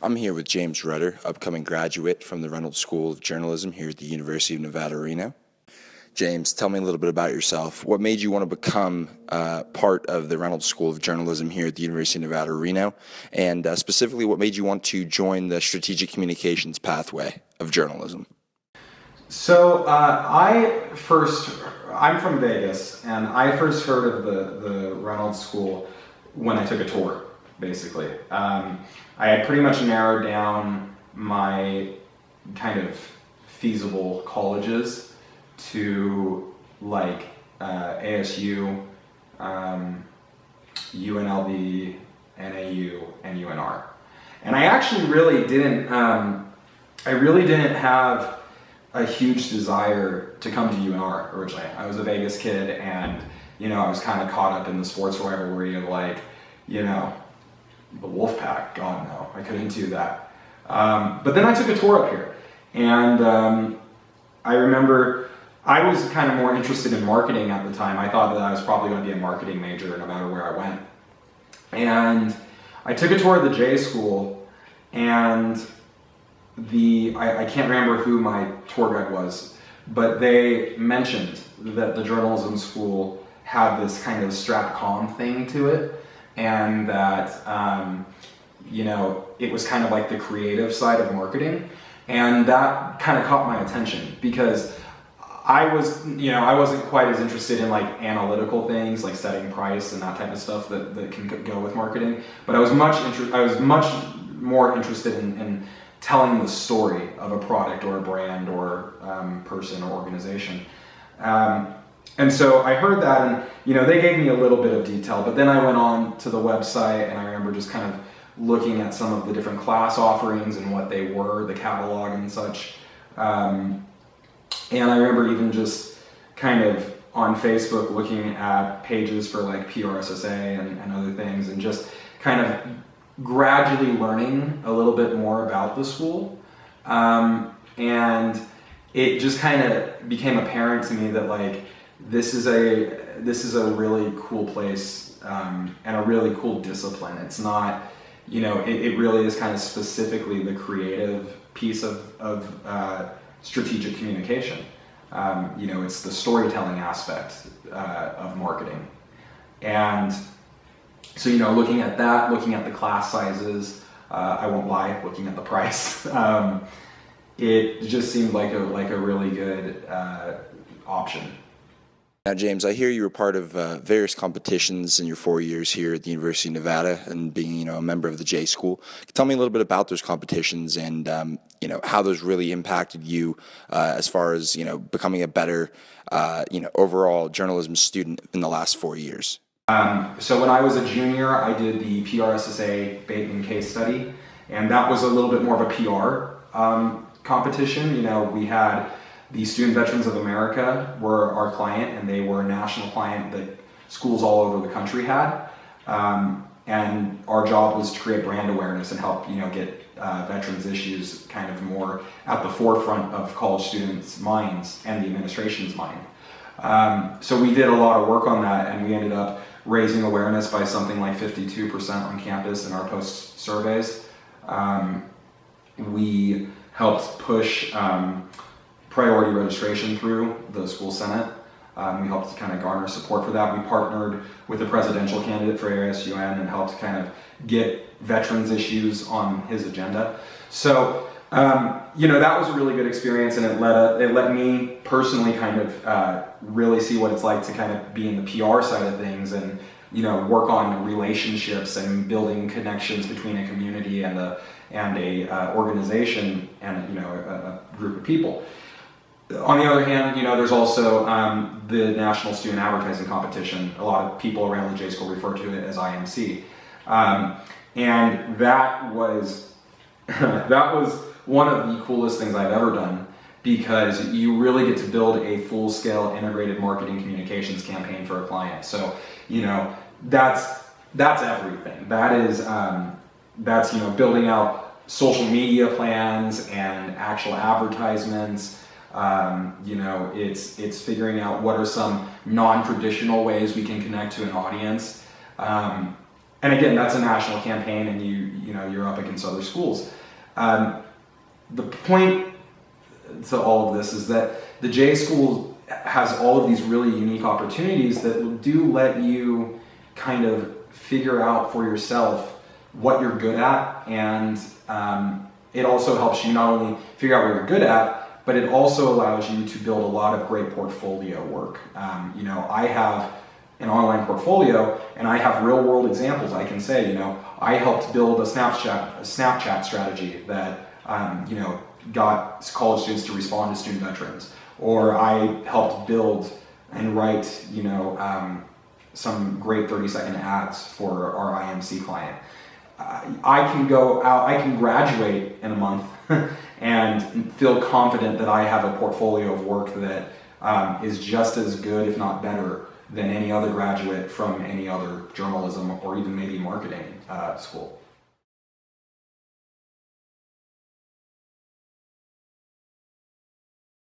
I'm here with James Rutter, upcoming graduate from the Reynolds School of Journalism here at the University of Nevada, Reno. James, tell me a little bit about yourself. What made you want to become part of the Reynolds School of Journalism here at the University of Nevada, Reno? And specifically, what made you want to join the strategic communications pathway of journalism? So I'm from Vegas, and I first heard of the Reynolds School when I took a tour, basically. I had pretty much narrowed down my kind of feasible colleges to like ASU, UNLV, NAU, and UNR. And I actually really didn't have a huge desire to come to UNR originally. I was a Vegas kid, and I was kind of caught up in the sports rivalry of the Wolfpack. God no, I couldn't do that. But then I took a tour up here, and I remember I was kind of more interested in marketing at the time. I thought that I was probably going to be a marketing major no matter where I went. And I took a tour of the J School, and I can't remember who my tour guide was, but they mentioned that the journalism school had this kind of Strat Comm thing to it, and that it was kind of like the creative side of marketing, and that kind of caught my attention because I wasn't quite as interested in like analytical things like setting price and that type of stuff that can go with marketing, but I was much more interested in telling the story of a product or a brand or person or organization. And so I heard that, and they gave me a little bit of detail, but then I went on to the website, and I remember just kind of looking at some of the different class offerings and what they were, the catalog and such. And I remember even just kind of on Facebook looking at pages for like PRSSA and other things, and just kind of gradually learning a little bit more about the school. And it just kind of became apparent to me that like this is a really cool place and a really cool discipline. It's not, it really is kind of specifically the creative piece of strategic communication. It's the storytelling aspect of marketing. And so, looking at that, looking at the class sizes, I won't lie, looking at the price, it just seemed like a really good option. Now, James, I hear you were part of various competitions in your 4 years here at the University of Nevada, and being, a member of the J School. Tell me a little bit about those competitions and, how those really impacted you as far as, becoming a better, overall journalism student in the last 4 years. So when I was a junior, I did the PRSSA Bateman case study, and that was a little bit more of a PR competition. We had the Student Veterans of America were our client, and they were a national client that schools all over the country had. And our job was to create brand awareness and help, get veterans issues kind of more at the forefront of college students' minds and the administration's mind. So we did a lot of work on that, and we ended up raising awareness by something like 52% on campus in our post surveys. We helped push priority registration through the school senate. We helped to kind of garner support for that. We partnered with a presidential candidate for ASUN and helped kind of get veterans issues on his agenda. So, that was a really good experience, and it let me personally kind of really see what it's like to kind of be in the PR side of things, and work on relationships and building connections between a community and a organization and a group of people. On the other hand, there's also the National Student Advertising Competition. A lot of people around the J School refer to it as IMC, and that was one of the coolest things I've ever done, because you really get to build a full-scale integrated marketing communications campaign for a client. So that's everything. That's building out social media plans and actual advertisements. It's figuring out what are some non-traditional ways we can connect to an audience. And again, that's a national campaign, and you're up against other schools. The point to all of this is that the J School has all of these really unique opportunities that do let you kind of figure out for yourself what you're good at, and it also helps you not only figure out what you're good at, but it also allows you to build a lot of great portfolio work. I have an online portfolio, and I have real world examples. I can say, I helped build a Snapchat strategy that got college students to respond to student veterans, or I helped build and write some great 30-second ads for our IMC client. I can go out, I can graduate in a month and feel confident that I have a portfolio of work that is just as good, if not better, than any other graduate from any other journalism or even maybe marketing school.